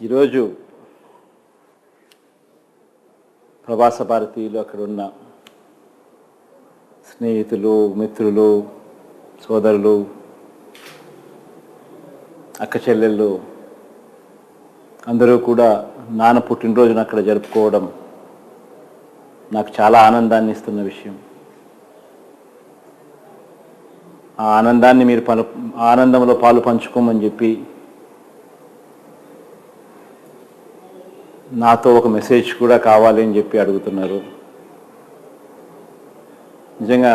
ఈరోజు ప్రవాస భారతీయులు, అక్కడ ఉన్న స్నేహితులు, మిత్రులు, సోదరులు, అక్క చెల్లెళ్ళు అందరూ కూడా నాన్న పుట్టినరోజును అక్కడ జరుపుకోవడం నాకు చాలా ఆనందాన్ని ఇస్తున్న విషయం. ఆ ఆనందాన్ని మీరు ఆనందంలో పాలు పంచుకోమని చెప్పి నాతో ఒక మెసేజ్ కూడా కావాలి అని చెప్పి అడుగుతున్నారు. నిజంగా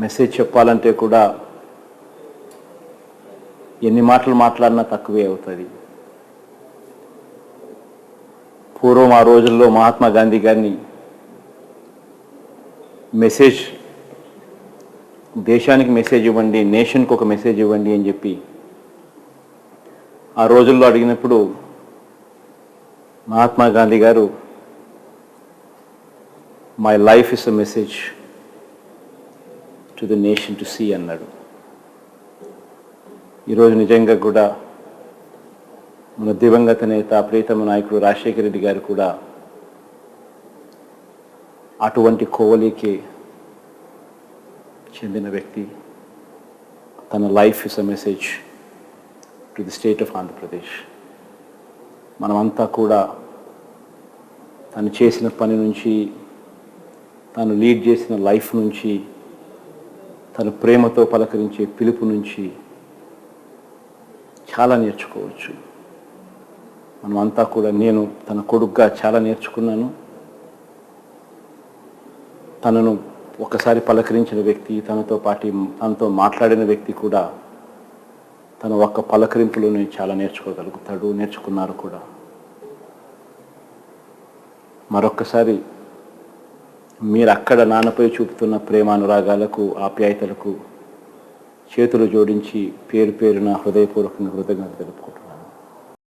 మెసేజ్ చెప్పాలంటే కూడా ఎన్ని మాటలు మాట్లాడినా తక్కువే అవుతుంది. పూర్వం ఆ రోజుల్లో మహాత్మా గాంధీ గారిని మెసేజ్, దేశానికి మెసేజ్ ఇవ్వండి, నేషన్కి ఒక మెసేజ్ ఇవ్వండి అని చెప్పి ఆ రోజుల్లో అడిగినప్పుడు మహాత్మా గాంధీ గారు my life is a message to the nation to see అన్నాడు. ఈరోజు నిజంగా కూడా మన దివంగత నేత, ప్రియతమ నాయకుడు రాజశేఖర రెడ్డి గారు కూడా అటువంటి కోవలికి చెందిన వ్యక్తి. తన life is a message to the state of Andhra Pradesh. మనమంతా కూడా తను చేసిన పని నుంచి, తను లీడ్ చేసిన లైఫ్ నుంచి, తను ప్రేమతో పలకరించే పిలుపు నుంచి చాలా నేర్చుకోవచ్చు. మనమంతా కూడా, నేను తన కొడుకుగా చాలా నేర్చుకున్నాను. తనను ఒకసారి పలకరించిన వ్యక్తి, తనతో మాట్లాడిన వ్యక్తి కూడా తన ఒక్క పలకరింపులోనే చాలా నేర్చుకోగలుగుతాడు, నేర్చుకున్నారు కూడా. మరొక్కసారి మీరు అక్కడ నాన్నపై చూపుతున్న ప్రేమానురాగాలకు, ఆప్యాయతలకు చేతులు జోడించి పేరు పేరున హృదయపూర్వకంగా కృతజ్ఞతలు తెలుపుకుంటున్నాను.